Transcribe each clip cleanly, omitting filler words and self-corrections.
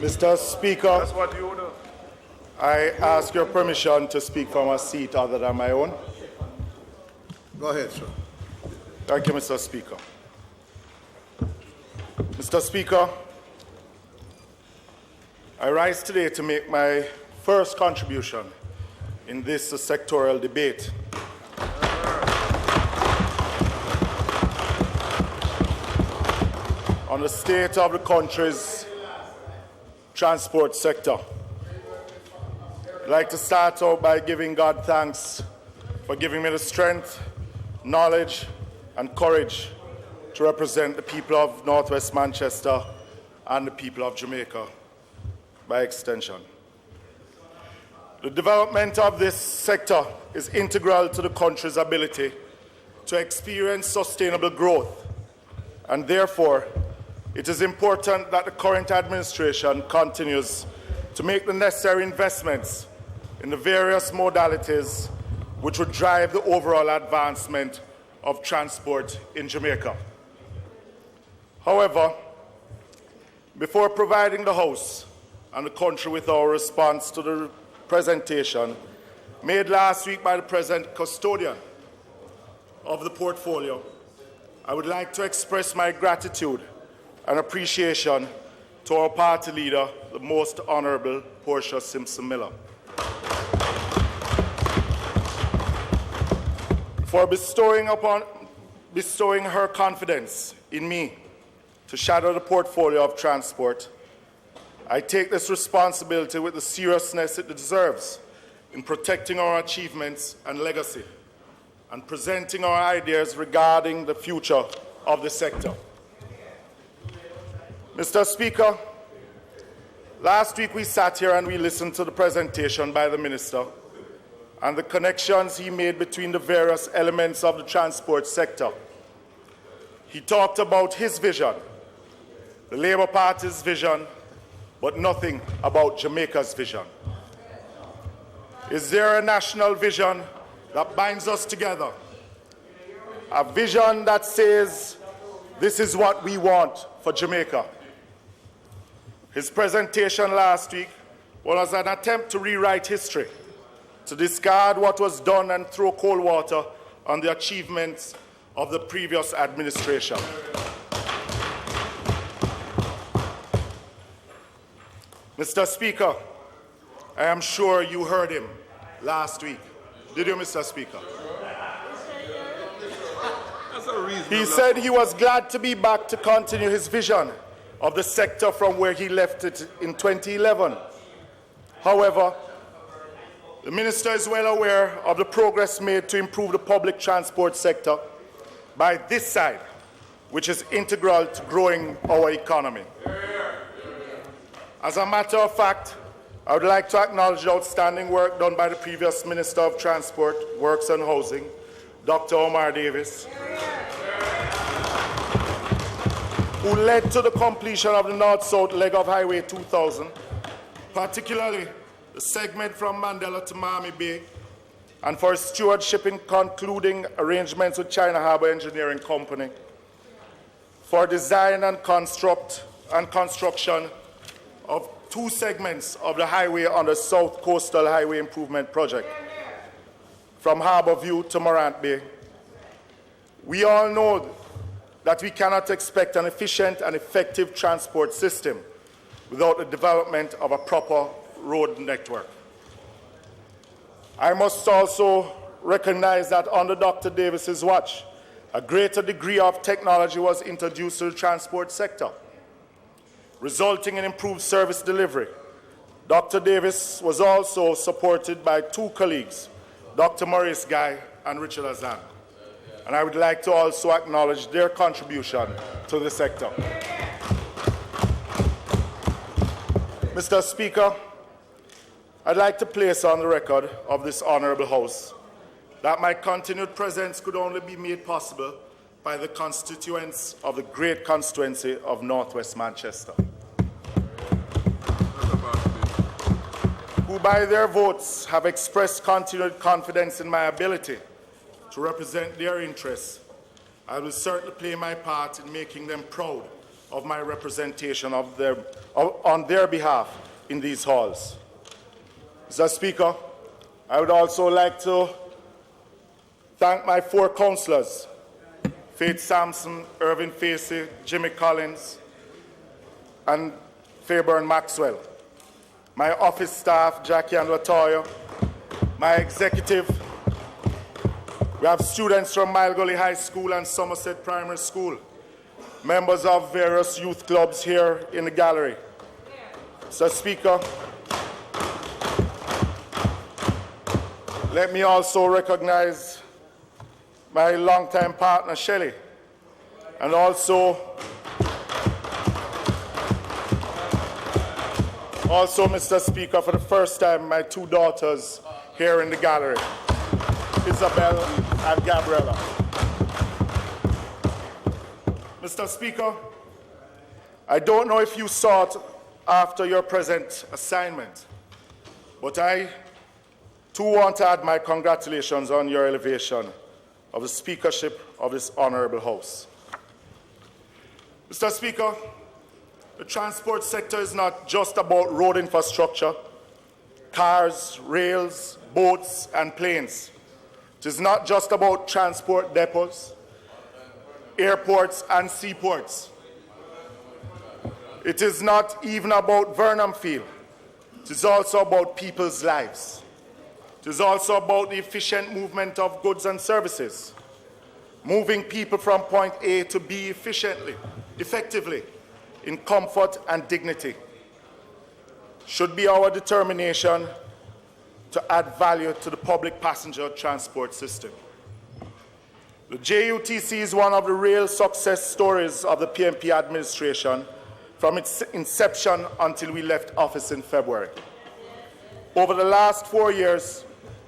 Mr. Speaker, That's what you do. I ask your permission to speak from a seat other than my own. Go ahead, sir. Thank you, Mr. Speaker. Mr. Speaker, I rise today to make my first contribution in this sectoral debate. On the state of the country's transport sector. I'd like to start out by giving God thanks for giving me the strength, knowledge, and courage to represent the people of Northwest Manchester and the people of Jamaica by extension. The development of this sector is integral to the country's ability to experience sustainable growth, and therefore it is important that the current administration continues to make the necessary investments in the various modalities which would drive the overall advancement of transport in Jamaica. However, before providing the House and the country with our response to the presentation made last week by the present custodian of the portfolio, I would like to express my gratitude and appreciation to our party leader, the Most Honourable Portia Simpson Miller, for bestowing her confidence in me to shadow the portfolio of transport. I take this responsibility with the seriousness it deserves in protecting our achievements and legacy and presenting our ideas regarding the future of the sector. Mr. Speaker, last week we sat here and we listened to the presentation by the Minister and the connections he made between the various elements of the transport sector. He talked about his vision, the Labour Party's vision, but nothing about Jamaica's vision. Is there a national vision that binds us together? A vision that says, this is what we want for Jamaica. His presentation last week was an attempt to rewrite history, to discard what was done and throw cold water on the achievements of the previous administration. Mr. Speaker, I am sure you heard him last week. Did you, Mr. Speaker? He said he was glad to be back to continue his vision of the sector from where he left it in 2011. However, the Minister is well aware of the progress made to improve the public transport sector by this side, which is integral to growing our economy. As a matter of fact, I would like to acknowledge the outstanding work done by the previous Minister of Transport, Works and Housing, Dr. Omar Davis, who led to the completion of the north-south leg of Highway 2000, particularly the segment from Mandela to Miami Bay, and for stewardship in concluding arrangements with China Harbour Engineering Company for design and construction of 2 segments of the highway on the South Coastal Highway Improvement Project from Harbour View to Morant Bay. We all know that we cannot expect an efficient and effective transport system without the development of a proper road network. I must also recognize that under Dr. Davis's watch, a greater degree of technology was introduced to the transport sector, resulting in improved service delivery. Dr. Davis was also supported by 2 colleagues, Dr. Maurice Guy and Richard Azan. And I would like to also acknowledge their contribution to the sector. Mr. Speaker, I'd like to place on the record of this honourable House that my continued presence could only be made possible by the constituents of the great constituency of Northwest Manchester, who by their votes have expressed continued confidence in my ability to represent their interests. I will certainly play my part in making them proud of my representation on their behalf in these halls. Mr. Speaker, I would also like to thank my 4 councillors, Faith Sampson, Irvin Facey, Jimmy Collins, and Fairburn Maxwell, my office staff, Jackie and Latoya, my executive. We have students from Mile Gully High School and Somerset Primary School, members of various youth clubs here in the gallery. Mr. Speaker, let me also recognize my longtime partner, Shelley, and also, Mr. Speaker, for the first time, my 2 daughters here in the gallery, Isabel and Gabriella. Mr. Speaker, I don't know if you saw it after your present assignment, but I too want to add my congratulations on your elevation of the speakership of this honorable House. Mr. Speaker, the transport sector is not just about road infrastructure, cars, rails, boats, and planes. It is not just about transport depots, airports, and seaports. It is not even about Vernon Field. It is also about people's lives. It is also about the efficient movement of goods and services, moving people from point A to B effectively, in comfort and dignity. Should be our determination to add value to the public passenger transport system. The JUTC is one of the real success stories of the PNP administration from its inception until we left office in February. Over the last 4 years,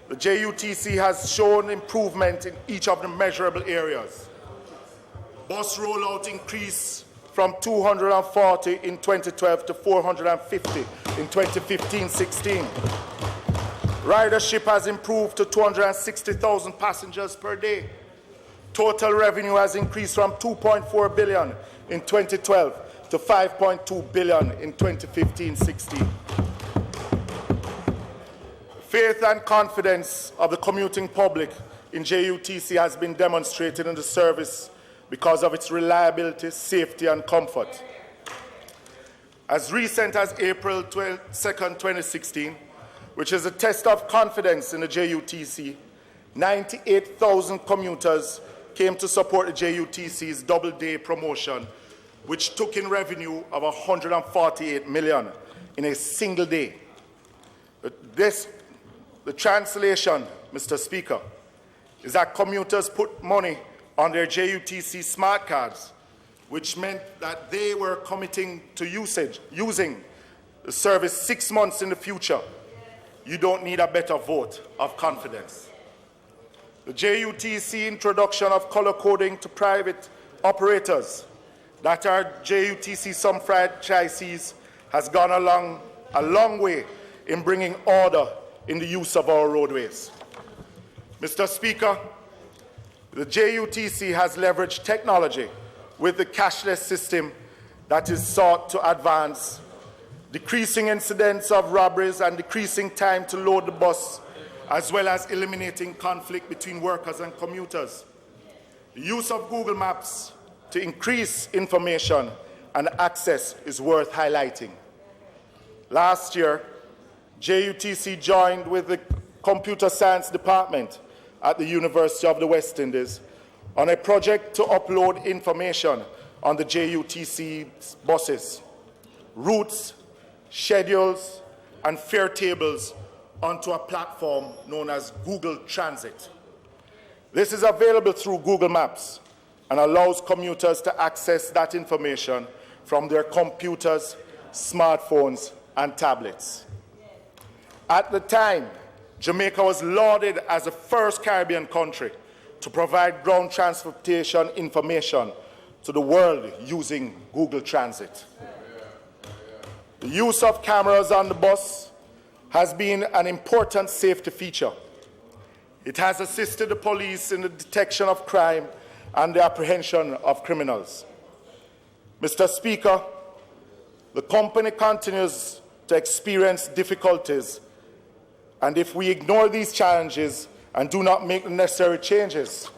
the JUTC has shown improvement in each of the measurable areas. Bus rollout increased from 240 in 2012 to 450 in 2015-16. Ridership has improved to 260,000 passengers per day. Total revenue has increased from 2.4 billion in 2012 to 5.2 billion in 2015-16. Faith and confidence of the commuting public in JUTC has been demonstrated in the service because of its reliability, safety, and comfort. As recent as April 2nd, 2016, which is a test of confidence in the JUTC, 98,000 commuters came to support the JUTC's double-day promotion, which took in revenue of 148 million in a single day. The translation, Mr. Speaker, is that commuters put money on their JUTC smart cards, which meant that they were committing to using the service 6 months in the future. You don't need a better vote of confidence. The JUTC introduction of color coding to private operators that are JUTC some franchisees has gone a long way in bringing order in the use of our roadways. Mr. Speaker, the JUTC has leveraged technology with the cashless system that is sought to advance, decreasing incidents of robberies and decreasing time to load the bus, as well as eliminating conflict between workers and commuters. The use of Google Maps to increase information and access is worth highlighting. Last year, JUTC joined with the Computer Science Department at the University of the West Indies on a project to upload information on the JUTC buses, routes, schedules, and fare tables onto a platform known as Google Transit. This is available through Google Maps and allows commuters to access that information from their computers, smartphones, and tablets. At the time, Jamaica was lauded as the first Caribbean country to provide ground transportation information to the world using Google Transit. The use of cameras on the bus has been an important safety feature. It has assisted the police in the detection of crime and the apprehension of criminals. Mr. Speaker, the company continues to experience difficulties, and if we ignore these challenges and do not make the necessary changes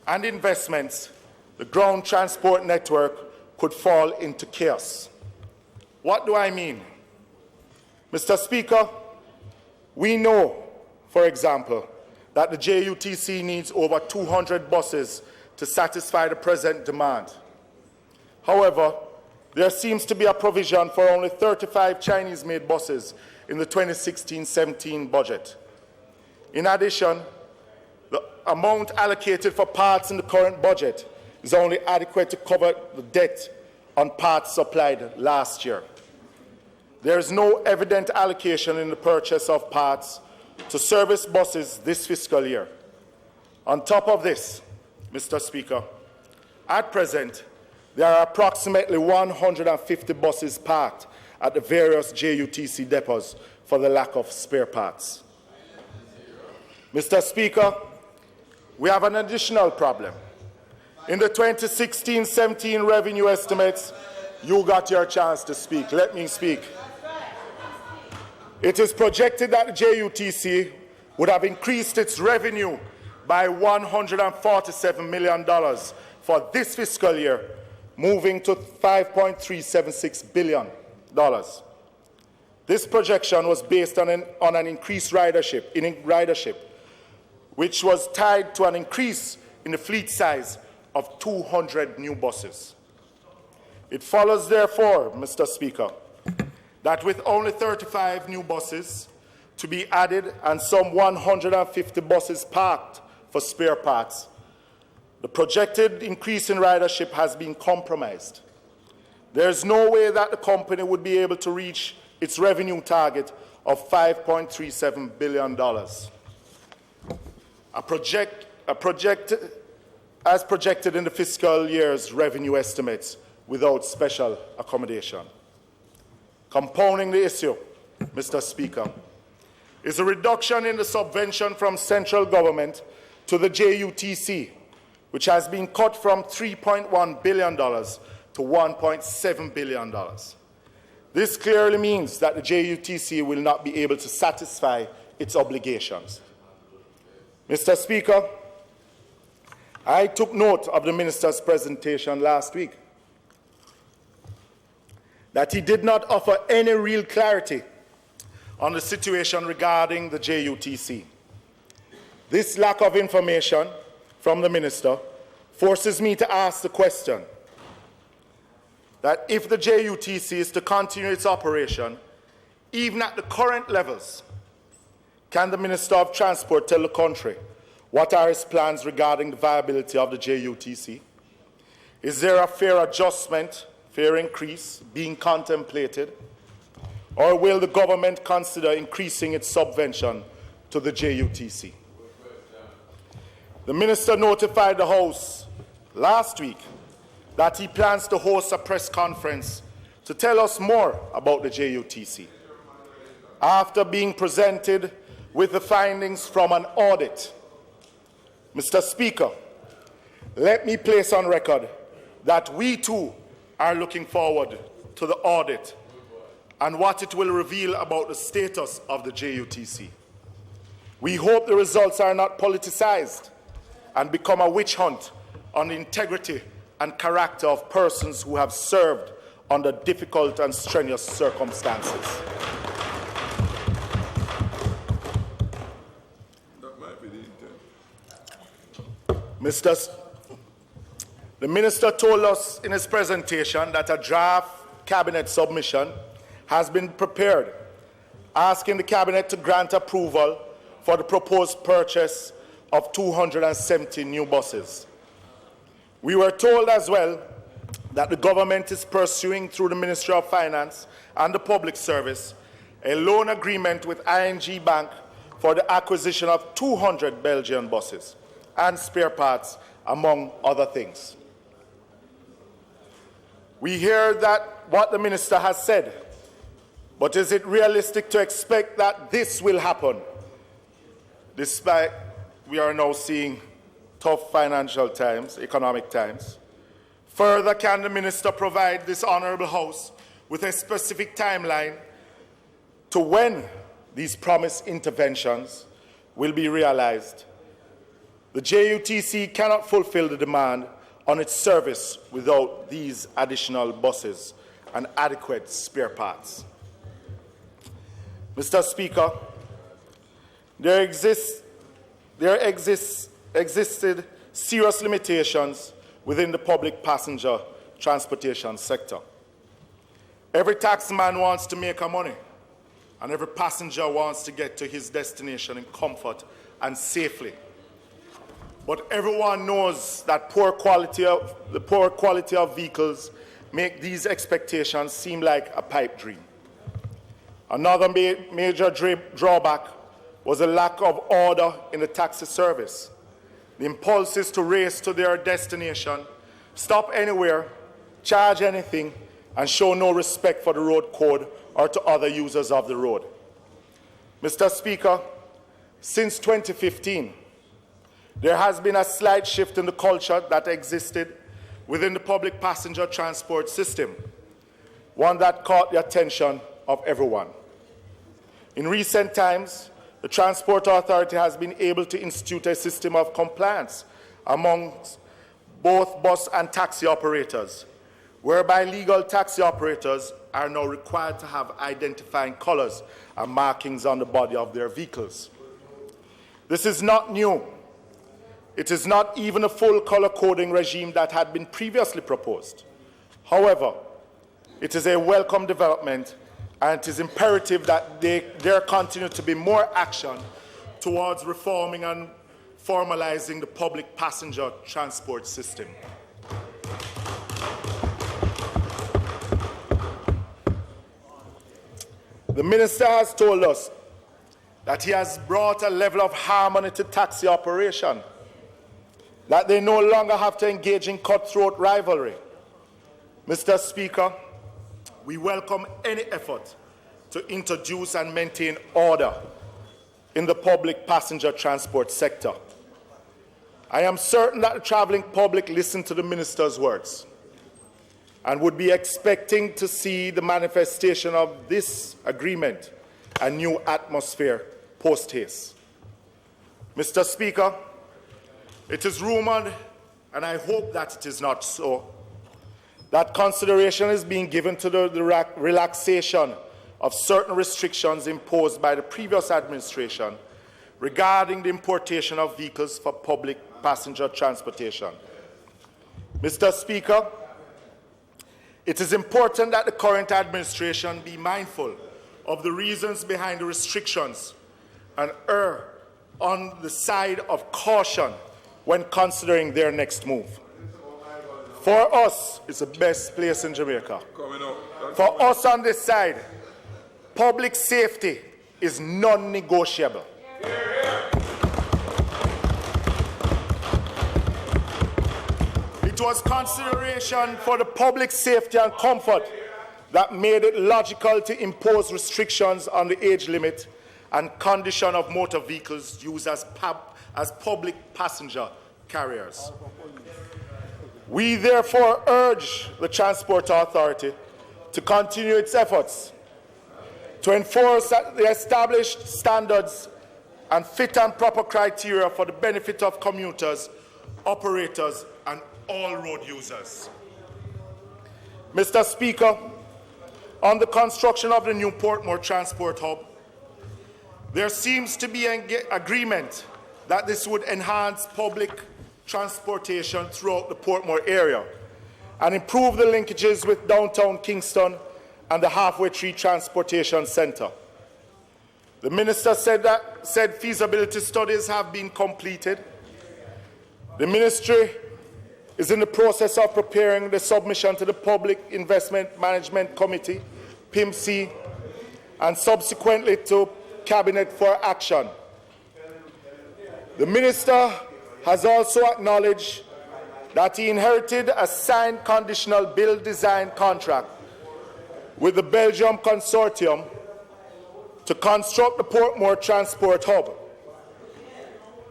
and investments, the ground transport network could fall into chaos. What do I mean? Mr. Speaker, we know, for example, that the JUTC needs over 200 buses to satisfy the present demand. However, there seems to be a provision for only 35 Chinese-made buses in the 2016-17 budget. In addition, the amount allocated for parts in the current budget is only adequate to cover the debt on parts supplied last year. There is no evident allocation in the purchase of parts to service buses this fiscal year. On top of this, Mr. Speaker, at present, there are approximately 150 buses parked at the various JUTC depots for the lack of spare parts. Mr. Speaker, we have an additional problem. In the 2016-17 revenue estimates, you got your chance to speak. Let me speak. It is projected that the JUTC would have increased its revenue by $147 million for this fiscal year, moving to $5.376 billion. This projection was based on an increased ridership, which was tied to an increase in the fleet size of 200 new buses. It follows, therefore, Mr. Speaker, that with only 35 new buses to be added and some 150 buses parked for spare parts, the projected increase in ridership has been compromised. There is no way that the company would be able to reach its revenue target of $5.37 billion. As projected in the fiscal year's revenue estimates without special accommodation. Compounding the issue, Mr. Speaker, is a reduction in the subvention from central government to the JUTC, which has been cut from $3.1 billion to $1.7 billion. This clearly means that the JUTC will not be able to satisfy its obligations. Mr. Speaker, I took note of the minister's presentation last week, that he did not offer any real clarity on the situation regarding the JUTC. This lack of information from the minister forces me to ask the question that if the JUTC is to continue its operation, even at the current levels, can the Minister of Transport tell the country what are his plans regarding the viability of the JUTC? Is there a fair adjustment, fair increase being contemplated? Or will the government consider increasing its subvention to the JUTC? The minister notified the House last week that he plans to host a press conference to tell us more about the JUTC after being presented with the findings from an audit. Mr. Speaker, let me place on record that we too are looking forward to the audit and what it will reveal about the status of the JUTC. We hope the results are not politicized and become a witch hunt on the integrity and character of persons who have served under difficult and strenuous circumstances. That might be the intent. The minister told us in his presentation that a draft cabinet submission has been prepared, asking the cabinet to grant approval for the proposed purchase of 270 new buses. We were told as well that the government is pursuing through the Ministry of Finance and the Public Service a loan agreement with ING Bank for the acquisition of 200 Belgian buses and spare parts, among other things. We hear that what the minister has said, but is it realistic to expect that this will happen, despite we are now seeing tough financial times, economic times, Further, can the Minister provide this Honourable House with a specific timeline to when these promised interventions will be realised? The JUTC cannot fulfil the demand on its service without these additional buses and adequate spare parts. Mr. Speaker, there existed serious limitations within the public passenger transportation sector. Every taxman wants to make a money, and every passenger wants to get to his destination in comfort and safely. But everyone knows that the poor quality of vehicles make these expectations seem like a pipe dream. Another major drawback was a lack of order in the taxi service. The impulse is to race to their destination, stop anywhere, charge anything, and show no respect for the road code or to other users of the road. Mr. Speaker, since 2015, there has been a slight shift in the culture that existed within the public passenger transport system, one that caught the attention of everyone. In recent times, the Transport Authority has been able to institute a system of compliance amongst both bus and taxi operators, whereby legal taxi operators are now required to have identifying colours and markings on the body of their vehicles. This is not new. It is not even a full colour coding regime that had been previously proposed. However, it is a welcome development, and it is imperative that there continue to be more action towards reforming and formalising the public passenger transport system. The Minister has told us that he has brought a level of harmony to taxi operation, that they no longer have to engage in cutthroat rivalry. Mr. Speaker, we welcome any effort to introduce and maintain order in the public passenger transport sector. I am certain that the travelling public listened to the Minister's words and would be expecting to see the manifestation of this agreement and new atmosphere post-haste. Mr. Speaker, it is rumoured, and I hope that it is not so, that consideration is being given to the relaxation of certain restrictions imposed by the previous administration regarding the importation of vehicles for public passenger transportation. Mr. Speaker, it is important that the current administration be mindful of the reasons behind the restrictions and err on the side of caution when considering their next move. For us, it's the best place in Jamaica. For us on this side, public safety is non-negotiable. It was consideration for the public safety and comfort that made it logical to impose restrictions on the age limit and condition of motor vehicles used as public passenger carriers. We therefore urge the Transport Authority to continue its efforts to enforce the established standards and fit and proper criteria for the benefit of commuters, operators, and all road users. Mr. Speaker, on the construction of the new Portmore Transport Hub, there seems to be an agreement that this would enhance public transportation throughout the Portmore area and improve the linkages with downtown Kingston and the Halfway Tree Transportation Centre. The Minister said feasibility studies have been completed. The Ministry is in the process of preparing the submission to the Public Investment Management Committee, PIMC, and subsequently to Cabinet for action. The Minister has also acknowledged that he inherited a signed conditional build design contract with the Belgium Consortium to construct the Portmore Transport Hub.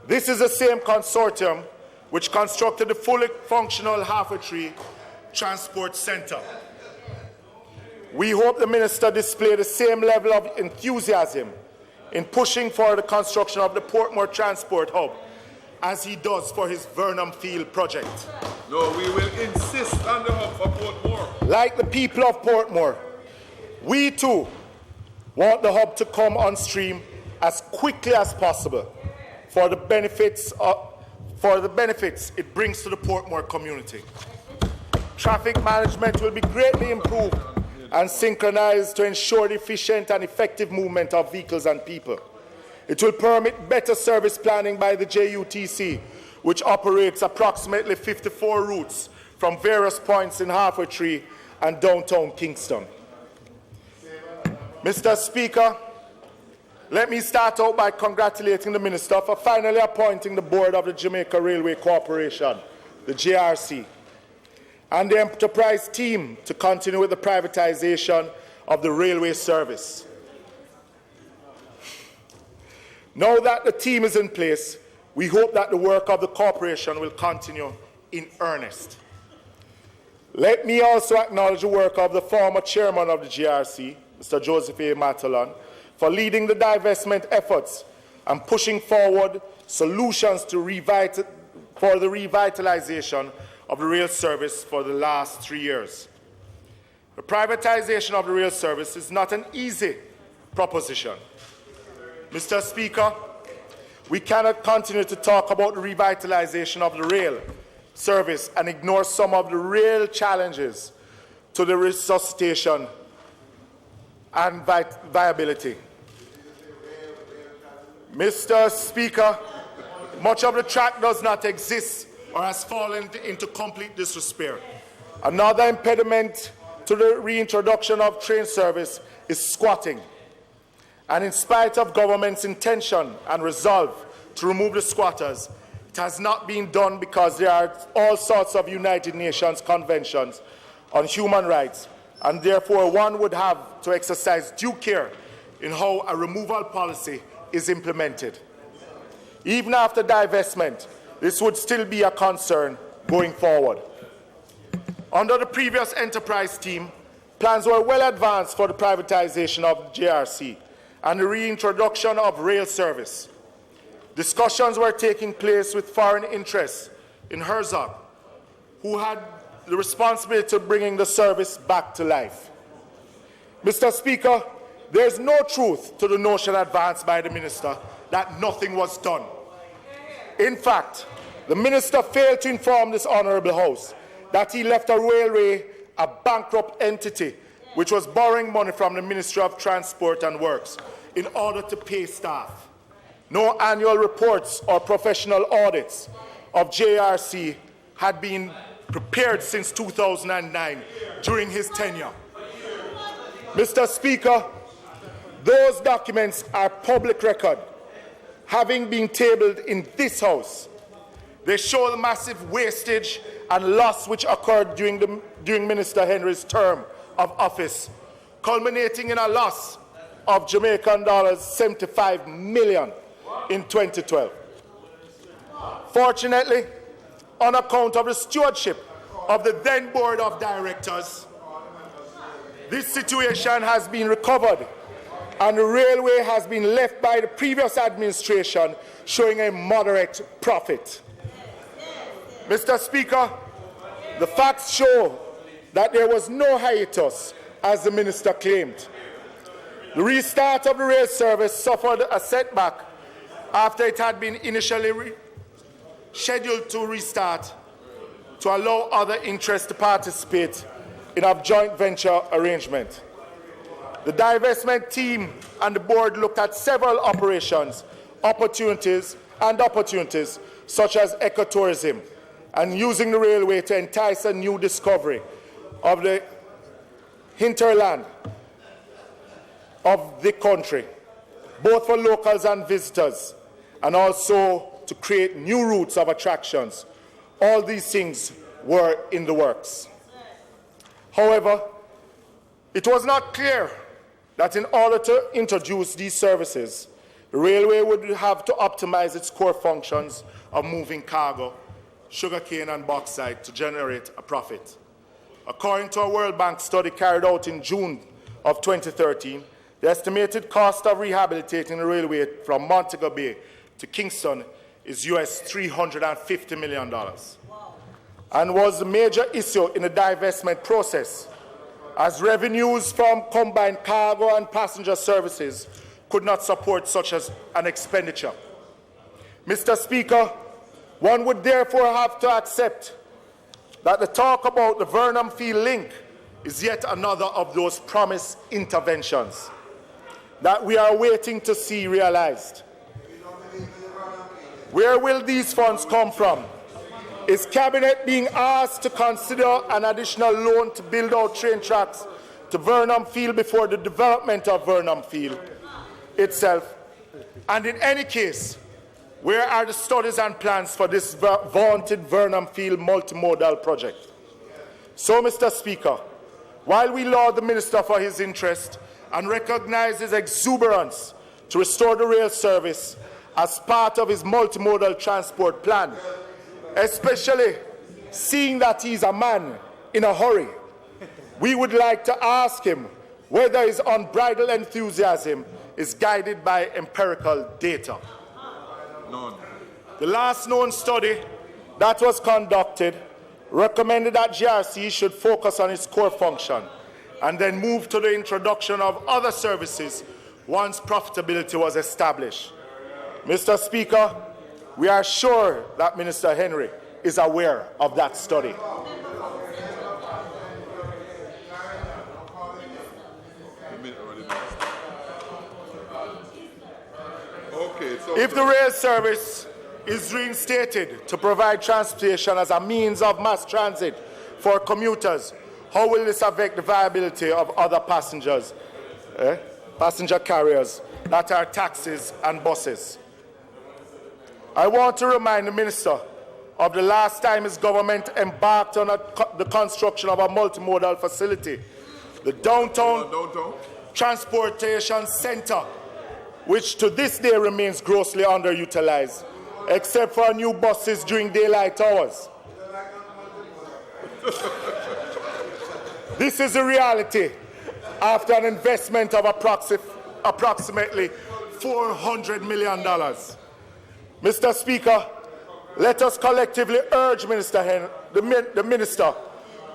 This is the same consortium which constructed the fully functional Halfway Tree Transport Centre. We hope the Minister display the same level of enthusiasm in pushing for the construction of the Portmore Transport Hub as he does for his Vernham Field project. No, we will insist on the hub for Portmore. Like the people of Portmore, we too want the hub to come on stream as quickly as possible for the benefits it brings to the Portmore community. Traffic management will be greatly improved and synchronized to ensure the efficient and effective movement of vehicles and people. It will permit better service planning by the JUTC, which operates approximately 54 routes from various points in Halfway Tree and downtown Kingston. Mr. Speaker, let me start out by congratulating the Minister for finally appointing the board of the Jamaica Railway Corporation, the JRC, and the enterprise team to continue with the privatization of the railway service. Now that the team is in place, we hope that the work of the corporation will continue in earnest. Let me also acknowledge the work of the former chairman of the GRC, Mr. Joseph A. Matalan, for leading the divestment efforts and pushing forward solutions to for the revitalization of the rail service for the last 3 years. The privatization of the rail service is not an easy proposition. Mr. Speaker, we cannot continue to talk about the revitalization of the rail service and ignore some of the real challenges to the resuscitation and viability. Mr. Speaker, much of the track does not exist or has fallen into complete disrepair. Another impediment to the reintroduction of train service is squatting. And in spite of government's intention and resolve to remove the squatters, it has not been done because there are all sorts of United Nations conventions on human rights, and therefore one would have to exercise due care in how a removal policy is implemented. Even after divestment, this would still be a concern going forward. Under the previous enterprise team, plans were well advanced for the privatization of JRC and the reintroduction of rail service. Discussions were taking place with foreign interests in Herzog, who had the responsibility of bringing the service back to life. Mr. Speaker, there is no truth to the notion advanced by the Minister that nothing was done. In fact, the Minister failed to inform this Honourable House that he left a railway a bankrupt entity which was borrowing money from the Ministry of Transport and Works in order to pay staff. No annual reports or professional audits of JRC had been prepared since 2009 during his tenure. Mr. Speaker, those documents are public record, having been tabled in this House. They show the massive wastage and loss which occurred during Minister Henry's term of office, culminating in a loss of Jamaican dollars 75 million in 2012. Fortunately, on account of the stewardship of the then Board of Directors, this situation has been recovered and the railway has been left by the previous administration showing a moderate profit. Mr. Speaker, the facts show that there was no hiatus, as the Minister claimed. The restart of the rail service suffered a setback after it had been initially scheduled to restart to allow other interests to participate in a joint venture arrangement. The divestment team and the board looked at several operations, opportunities such as ecotourism, and using the railway to entice a new discovery of the hinterland of the country, both for locals and visitors, and also to create new routes of attractions. All these things were in the works. However, it was not clear that in order to introduce these services, the railway would have to optimize its core functions of moving cargo, sugarcane and bauxite to generate a profit. According to a World Bank study carried out in June of 2013, the estimated cost of rehabilitating the railway from Montego Bay to Kingston is US $350 million, and was a major issue in the divestment process, as revenues from combined cargo and passenger services could not support such an expenditure. Mr. Speaker, one would therefore have to accept that the talk about the Vernon Field link is yet another of those promised interventions that we are waiting to see realized. Where will these funds come from? Is Cabinet being asked to consider an additional loan to build out train tracks to Vernon Field before the development of Vernon Field itself? And in any case, where are the studies and plans for this vaunted Vernon Field multimodal project? So, Mr. Speaker, while we laud the Minister for his interest and recognize his exuberance to restore the rail service as part of his multimodal transport plan, especially seeing that he's a man in a hurry, we would like to ask him whether his unbridled enthusiasm is guided by empirical data. None. The last known study that was conducted recommended that GRC should focus on its core function and then move to the introduction of other services once profitability was established. Mr. Speaker, we are sure that Minister Henry is aware of that study. If the rail service is reinstated to provide transportation as a means of mass transit for commuters, how will this affect the viability of other passenger carriers that are taxis and buses? I want to remind the Minister of the last time his government embarked on the construction of a multimodal facility, the Downtown Transportation Center, which to this day remains grossly underutilized, except for new buses during daylight hours. This is a reality after an investment of approximately $400 million. Mr. Speaker, let us collectively urge the Minister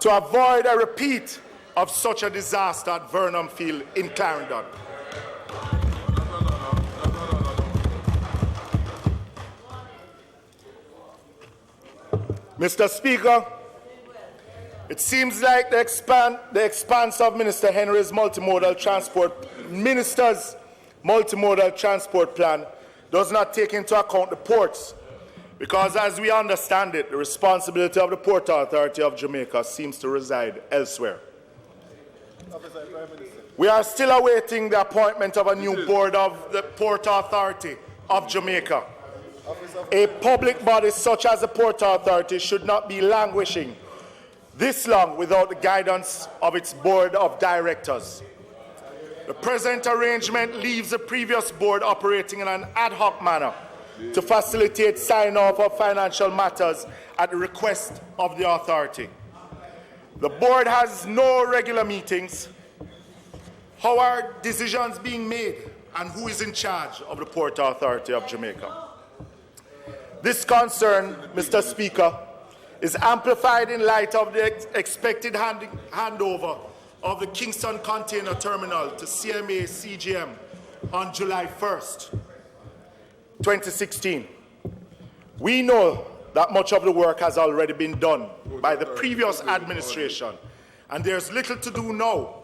to avoid a repeat of such a disaster at Vernon Field in Clarendon. Mr. Speaker, it seems like the expanse of Minister Henry's Minister's multimodal transport plan does not take into account the ports, because as we understand it, the responsibility of the Port Authority of Jamaica seems to reside elsewhere. We are still awaiting the appointment of a new board of the Port Authority of Jamaica. A public body such as the Port Authority should not be languishing this long without the guidance of its board of directors. The present arrangement leaves the previous board operating in an ad hoc manner to facilitate sign-off of financial matters at the request of the authority. The board has no regular meetings. How are decisions being made, and who is in charge of the Port Authority of Jamaica? This concern, Mr. Speaker, is amplified in light of the expected handover of the Kingston Container Terminal to CMA CGM on July 1st, 2016. We know that much of the work has already been done by the previous administration, and there's little to do now,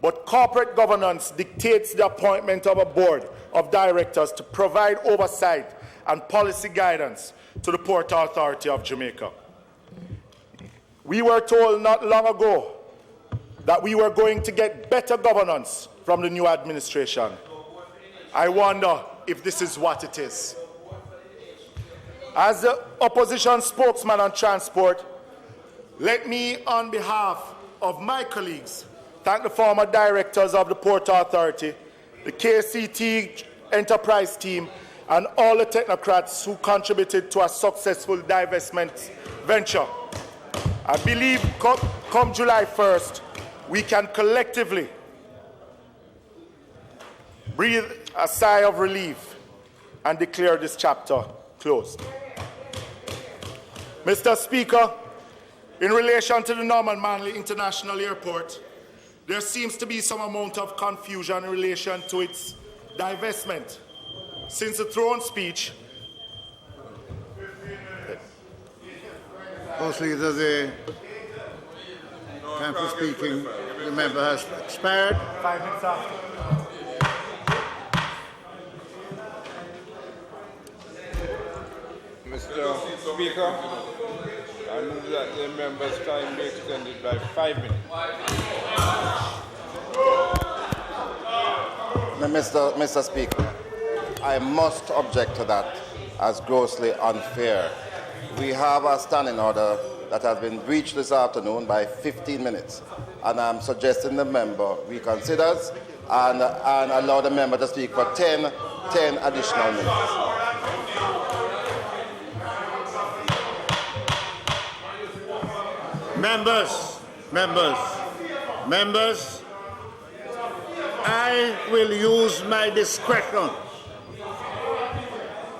but corporate governance dictates the appointment of a board of directors to provide oversight and policy guidance to the Port Authority of Jamaica. We were told not long ago that we were going to get better governance from the new administration. I wonder if this is what it is. As the opposition spokesman on transport, let me, on behalf of my colleagues, thank the former directors of the Port Authority, the KCT enterprise team, and all the technocrats who contributed to a successful divestment venture. I believe come July 1st, we can collectively breathe a sigh of relief and declare this chapter closed. Mr. Speaker, in relation to the Norman Manley International Airport, there seems to be some amount of confusion in relation to its divestment. Since the throne speech, House Leader, the time for speaking, the member has expired. 5 minutes after. Mr. Speaker, I move that the member's time be extended by 5 minutes. Mr. Speaker, I must object to that as grossly unfair. We have a standing order that has been breached this afternoon by 15 minutes, and I'm suggesting the member reconsiders and allow the member to speak for 10 additional minutes. Members, I will use my discretion.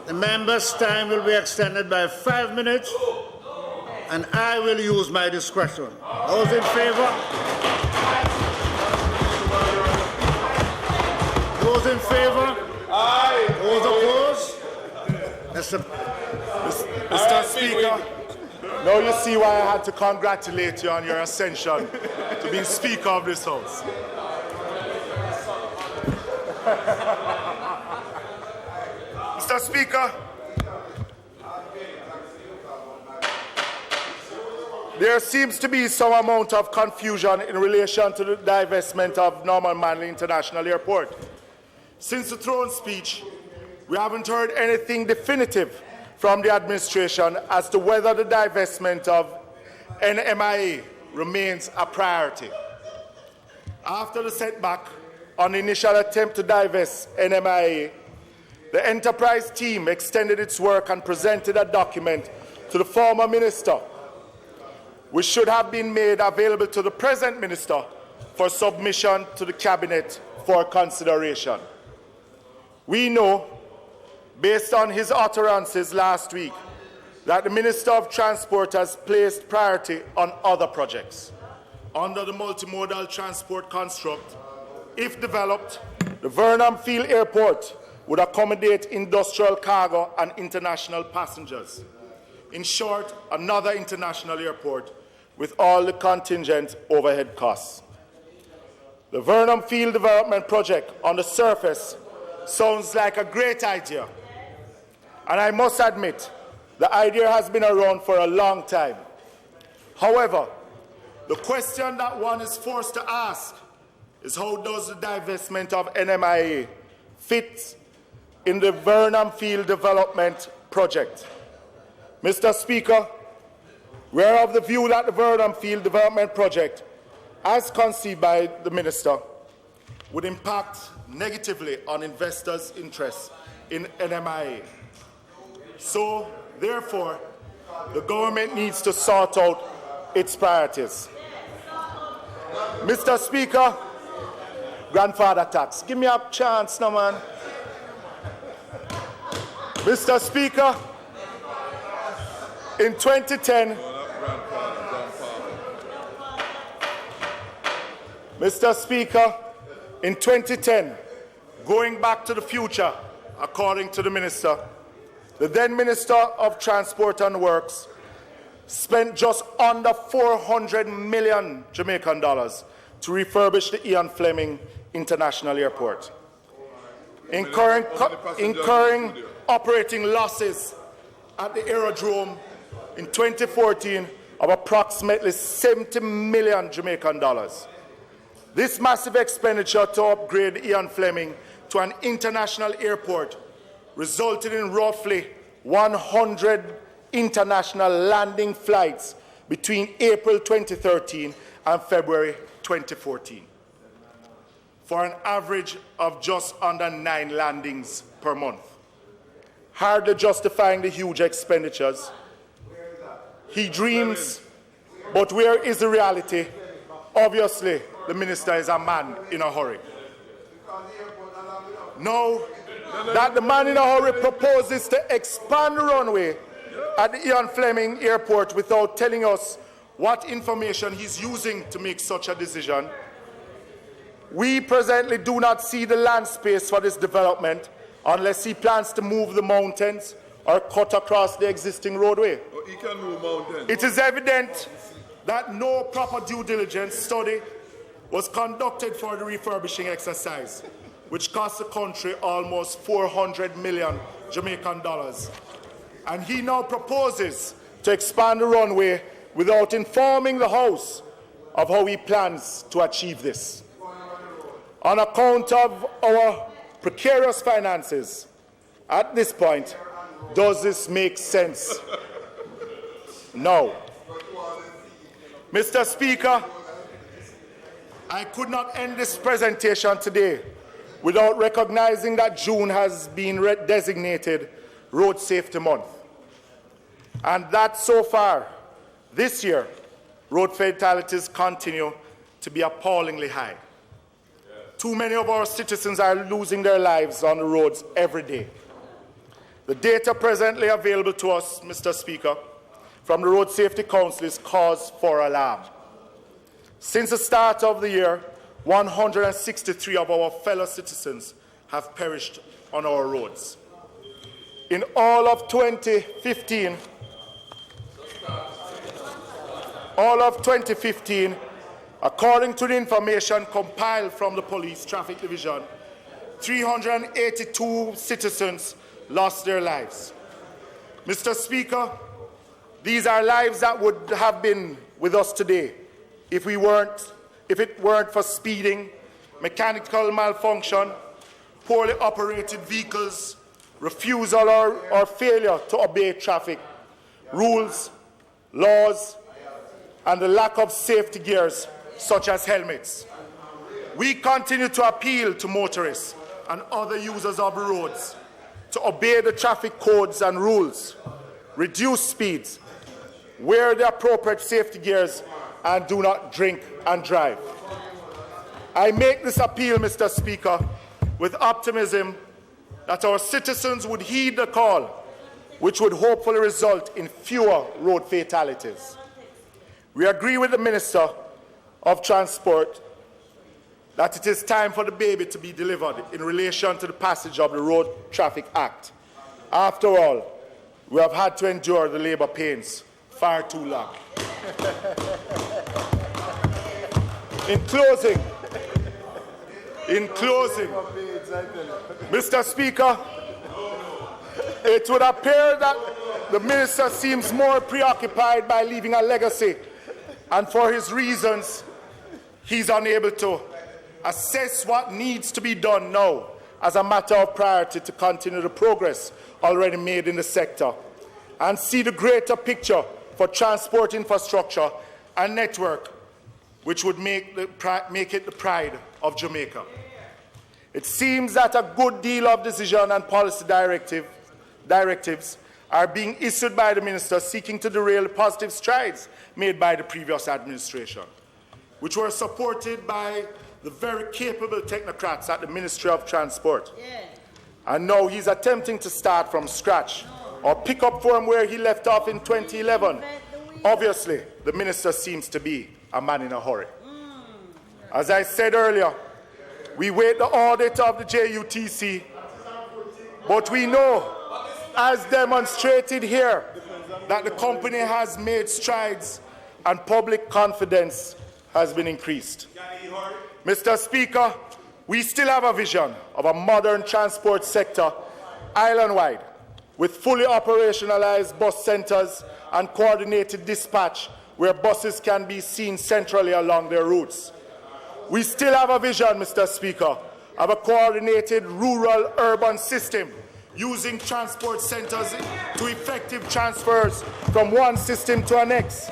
The member's time will be extended by 5 minutes, and I will use my discretion. Those in favor? Those in favor? Aye. Those opposed? Mr. Speaker, now you see why I had to congratulate you on your ascension to being Speaker of this House. Mr. Speaker, there seems to be some amount of confusion in relation to the divestment of Norman Manley International Airport. Since the throne speech, we haven't heard anything definitive from the administration as to whether the divestment of NMIA remains a priority. After the setback on the initial attempt to divest NMIA, the enterprise team extended its work and presented a document to the former minister, which should have been made available to the present minister for submission to the cabinet for consideration. We know, based on his utterances last week, that the Minister of Transport has placed priority on other projects. Under the multimodal transport construct, if developed, the Vernon Field Airport would accommodate industrial cargo and international passengers. In short, another international airport with all the contingent overhead costs. The Vernon Field Development Project on the surface sounds like a great idea. And I must admit, the idea has been around for a long time. However, the question that one is forced to ask is how does the divestment of NMIA fit in the Vernon Field Development Project? Mr. Speaker, we are of the view that the Vernon Field Development Project, as conceived by the Minister, would impact negatively on investors' interest in NMIA. So, therefore, the government needs to sort out its priorities. Mr. Speaker, grandfather tax. Give me a chance now, man. Mr. Speaker, in 2010, Mr. Speaker, in 2010, going back to the future, according to the Minister, the then Minister of Transport and Works spent just under 400 million Jamaican dollars to refurbish the Ian Fleming International Airport, incurring operating losses at the aerodrome in 2014 of approximately 70 million Jamaican dollars. This massive expenditure to upgrade Ian Fleming to an international airport resulted in roughly 100 international landing flights between April 2013 and February 2014, for an average of just under 9 landings per month. Hardly justifying the huge expenditures, he dreams But where is the reality? Obviously, the minister is a man in a hurry. Now that the man in a hurry proposes to expand the runway at the Ian Fleming Airport without telling us what information he's using to make such a decision, we presently do not see the land space for this development unless he plans to move the mountains or cut across the existing roadway. Oh, he can move mountains. It is evident that no proper due diligence study was conducted for the refurbishing exercise, which cost the country almost 400 million Jamaican dollars. And he now proposes to expand the runway without informing the House of how he plans to achieve this. On account of our precarious finances, at this point, does this make sense? No. Mr. Speaker, I could not end this presentation today without recognizing that June has been designated Road Safety Month, and that so far, this year, road fatalities continue to be appallingly high. Too many of our citizens are losing their lives on the roads every day. The data presently available to us, Mr. Speaker, from the Road Safety Council is cause for alarm. Since the start of the year, 163 of our fellow citizens have perished on our roads. In all of 2015, according to the information compiled from the Police Traffic Division, 382 citizens lost their lives. Mr. Speaker, these are lives that would have been with us today if it weren't for speeding, mechanical malfunction, poorly operated vehicles, refusal or failure to obey traffic rules, laws, and the lack of safety gears such as helmets. We continue to appeal to motorists and other users of the roads to obey the traffic codes and rules, reduce speeds, wear the appropriate safety gears, and do not drink and drive. I make this appeal, Mr. Speaker, with optimism that our citizens would heed the call, which would hopefully result in fewer road fatalities. We agree with the Minister of Transport that it is time for the baby to be delivered in relation to the passage of the Road Traffic Act. After all, we have had to endure the labor pains far too long. In closing, Mr. Speaker, it would appear that the Minister seems more preoccupied by leaving a legacy, and for his reasons, he's unable to assess what needs to be done now as a matter of priority to continue the progress already made in the sector and see the greater picture for transport infrastructure and network, which would make it the pride of Jamaica. It seems that a good deal of decision and policy directives are being issued by the Minister seeking to derail the positive strides made by the previous administration, which were supported by the very capable technocrats at the Ministry of Transport. Yeah. And now he's attempting to start from scratch or pick up from where he left off in 2011. Obviously, the Minister seems to be a man in a hurry. As I said earlier, we wait the audit of the JUTC, but we know, as demonstrated here, that the company has made strides and public confidence has been increased. Mr. Speaker, we still have a vision of a modern transport sector island-wide with fully operationalized bus centers and coordinated dispatch where buses can be seen centrally along their routes. We still have a vision, Mr. Speaker, of a coordinated rural-urban system using transport centers to effective transfers from one system to the next.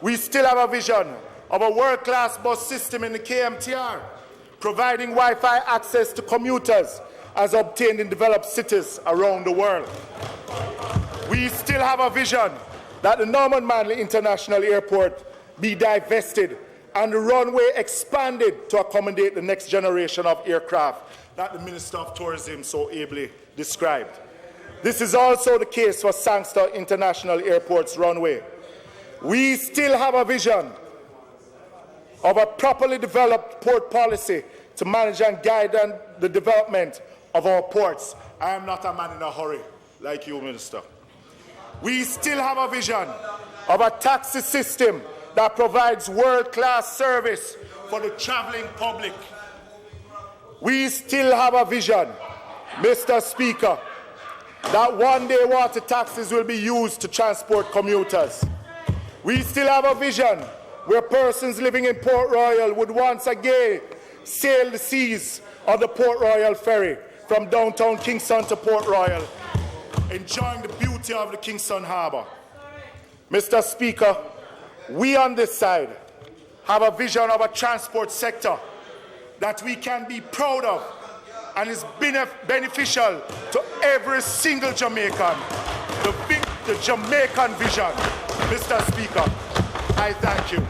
We still have a vision of a world-class bus system in the KMTR, providing Wi-Fi access to commuters as obtained in developed cities around the world. We still have a vision that the Norman Manley International Airport be divested and the runway expanded to accommodate the next generation of aircraft that the Minister of Tourism so ably described. This is also the case for Sangster International Airport's runway. We still have a vision of a properly developed port policy to manage and guide the development of our ports. I am not a man in a hurry, like you, Minister. We still have a vision of a taxi system that provides world-class service for the traveling public. We still have a vision, Mr. Speaker, that one day water taxis will be used to transport commuters. We still have a vision where persons living in Port Royal would once again sail the seas of the Port Royal ferry from downtown Kingston to Port Royal, enjoying the beauty of the Kingston Harbour. Mr. Speaker, we on this side have a vision of a transport sector that we can be proud of and is beneficial to every single Jamaican. The Jamaican vision. Mr. Speaker, I thank you.